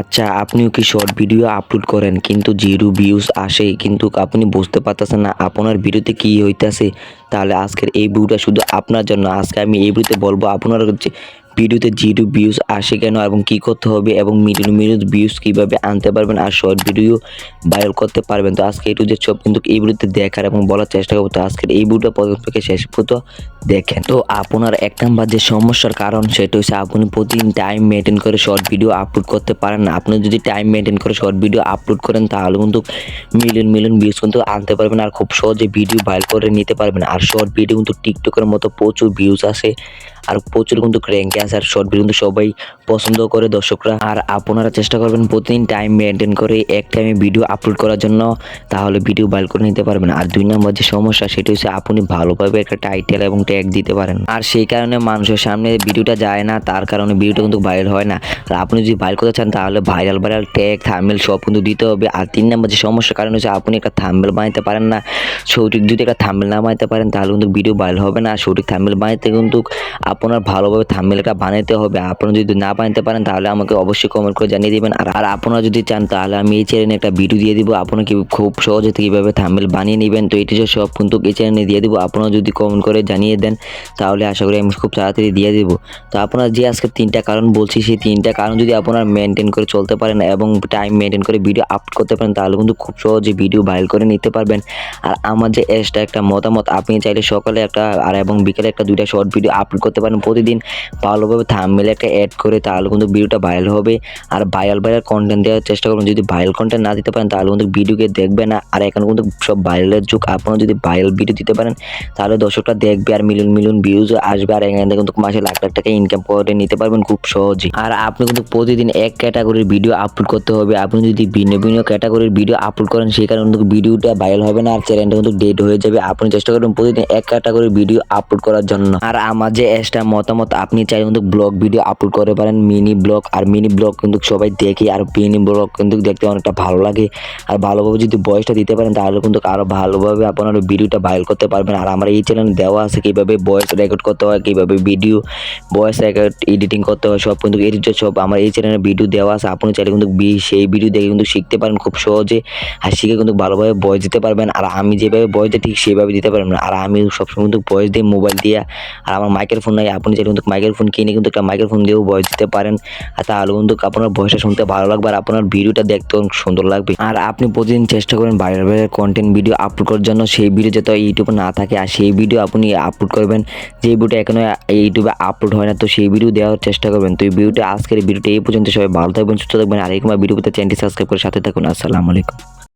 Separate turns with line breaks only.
আচ্ছা, আপনিও কি শর্ট ভিডিও আপলোড করেন কিন্তু 0 ভিউজ আসে কিন্তু আপনি বুঝতে পারতেছেন না আপনার ভিডিওতে কি হইতাছে? তাহলে আজকের এই ভিডিওটা শুধু আপনার জন্য। আজকে আমি এই ভিডিওতে বলবো আপনার যে ভিডিওতে 0 ভিউজ আসে কেন এবং কি করতে হবে এবং মিলিয়ন মিলিয়ন ভিউজ কিভাবে আনতে পারবেন আর শর্ট ভিডিও ভাইরাল করতে পারবেন। তো আজকে একটু যে সব কিন্তু এই ভিডিওতে দেখার এবং বলার চেষ্টা করবো। তো আজকের এই ভিডিওটা প্রথম থেকে শেষ পর্যন্ত দেখেন। তো আপনার এক নাম্বার যে সমস্যার কারণ সেটা হচ্ছে আপনি প্রতিদিন টাইম মেনটেন করে শর্ট ভিডিও আপলোড করতে পারেন না। আপনি যদি টাইম মেনটেন করে শর্ট ভিডিও আপলোড করেন তাহলে কিন্তু মিলিয়ন মিলিয়ন ভিউজ কিন্তু আনতে পারবেন আর খুব সহজে ভিডিও ভাইরাল করে নিতে পারবেন। আর শর্ট ভিডিও কিন্তু টিকটকের মতো প্রচুর ভিউজ আসে আর প্রচুর কিন্তু র্যাঙ্কে আসে আর শর্ট ভিডিও কিন্তু সবাই পছন্দ করে দর্শকরা। আর আপনারা চেষ্টা করবেন প্রতিদিন টাইম মেনটেন করে এক টাইমে ভিডিও আপলোড করার জন্য, তাহলে ভিডিও ভাইরাল করে নিতে পারবেন। আর 2 নম্বর যে সমস্যা সেটা হচ্ছে আপনি ভালোভাবে একটা টাইটেল এবং ট্যাগ দিতে পারেন আর সেই কারণে মানুষের সামনে ভিডিওটা যায় না, তার কারণে ভিডিওটা কিন্তু ভাইরাল হয় না। আর আপনি যদি ভাইরাল করতে চান তাহলে ভাইরাল ট্যাগ থাম্বনেল সব কিন্তু দিতে হবে। আর 3 নম্বর যে সমস্যার কারণ হচ্ছে আপনি একটা থাম্বনেল বানাতে পারেন না। সঠিক যদি একটা থাম্বনেল না বানাতে পারেন তাহলে কিন্তু ভিডিও ভাইরাল হবে না। সঠিক থাম্বনেল বানাতে কিন্তু আপনার ভালোভাবে থাম্বনেলটা বানাতে হবে। আপনারা যদি না বানাতে পারেন তাহলে আমাকে অবশ্যই কমেন্ট করে জানিয়ে দিবেন। আর আপনারা যদি চান তাহলে আমি এই চ্যানেলে একটা ভিডিও দিয়ে দিব আপনারা খুব সহজে কীভাবে থাম্বনেল বানিয়ে নেবেন। তো এটি সব কিন্তু এই চ্যানেলে দিয়ে দিব। আপনারা যদি কমেন্ট করে জানিয়ে দেন তাহলে আশা করি আমি খুব তাড়াতাড়ি দিয়ে দেব। তো আপনারা যে আজকে 3টা কারণ বলছি সেই 3টা কারণ যদি আপনারা মেনটেন করে চলতে পারেন এবং টাইম মেনটেন করে ভিডিও আপলোড করতে পারেন তাহলে কিন্তু খুব সহজে ভিডিও ভাইরাল করে নিতে পারবেন। আর আমার যে এক্সট্রা একটা মতামত, আপনি চাইলে সকালে একটা আর এবং বিকেলে একটা 2টা শর্ট ভিডিও আপলোড করতে পারেন প্রতিদিন ভালোভাবে থাম্বনেলে একটা অ্যাড করে, তাহলে কিন্তু ভিডিওটা ভাইরাল হবে। আর ভাইরাল কন্টেন্ট দেওয়ার চেষ্টা করবেন। যদি ভাইরাল কন্টেন্ট না দিতে পারেন তাহলে কিন্তু ভিডিওকে দেখবে না। আর এখন কিন্তু সব ভাইরালের যুগ, আপনারা যদি ভাইরাল ভিডিও দিতে পারেন তাহলে দর্শকরা দেখবে আর মিলিয়ন মিলিয়ন ভিউজ আসবে আর এখান থেকে কিন্তু মাসে লাখ লাখ টাকা ইনকাম করে নিতে পারবেন খুব সহজে। আর আপনি কিন্তু প্রতিদিন এক ক্যাটাগরির ভিডিও আপলোড করতে হবে। আপনি যদি ভিন্ন ভিন্ন ক্যাটাগরির ভিডিও আপলোড করেন সেই কারণে কিন্তু ভিডিওটা ভাইরাল হবে না আর চ্যানেলটা কিন্তু ডেড হয়ে যাবে। আপনি চেষ্টা করবেন প্রতিদিন এক ক্যাটাগরির ভিডিও আপলোড করার জন্য। আর আমার যে এক্সট্রা মতামত, আপনি চাইলে কিন্তু ব্লগ ভিডিও আপলোড করতে পারেন, মিনি ব্লগ। আর মিনি ব্লগ কিন্তু সবাই দেখে আর মিনি ব্লগ কিন্তু দেখতে অনেকটা ভালো লাগে। আর ভালোভাবে যদি ভয়েসটা দিতে পারেন তাহলে কিন্তু আরও ভালোভাবে আপনার ভিডিওটা ভাইরাল করতে পারবেন। আর আমার এই চ্যানেলে দেওয়া আছে কীভাবে ভয়েস রেকর্ড করতে হয়, কীভাবে ভিডিও ভয়েস রেকর্ড এডিটিং করতে হয়, সব কিন্তু এডিট সব আমার এই চ্যানেলে ভিডিও দেওয়া আছে। আপনি চাইলে কিন্তু সেই ভিডিও দেখে কিন্তু শিখতে পারেন খুব সহজে আর শিখে কিন্তু ভালোভাবে ভয়েস দিতে পারবেন। আর আমি যেভাবে ভয়েস দিই ঠিক সেভাবে দিতে পারবেন না। আর আমি সবসময় কিন্তু ভয়েস দিই মোবাইল দিয়ে। আর আমার মাইক্রোফোন নাই, আপনি চাইলে কিন্তু মাইক্রোফোন কিনে কিন্তু একটা মাইক্রোফোন দিয়েও ভয়েস দিতে পারেন। আর তাহলে কিন্তু আপনার ভয়েসটা শুনতে ভালো লাগবে আর আপনার ভিডিওটা দেখতে অনেক সুন্দর লাগবে। আর আপনি প্রতিদিন চেষ্টা করেন ভাইরাল কন্টেন্ট ভিডিও আপলোড করার জন্য, সেই ভিডিও যাতে ইউটিউবে না থাকে আর সেই ভিডিও আপনি আপলোড করবেন যে ভিডিওটা এখনো ইউটিউবে আপলোড হয় না, তো সেই ভিডিও দেওয়ার চেষ্টা করবেন। তো এই ভিডিওটা আজকের ভিডিওটা এই পর্যন্ত। সবাই ভালো থাকবেন, সুস্থ থাকবেন আর এরকম ভিডিও পেতে চ্যানেলটি সাবস্ক্রাইব করে সাথে থাকুন। আসসালামু আলাইকুম।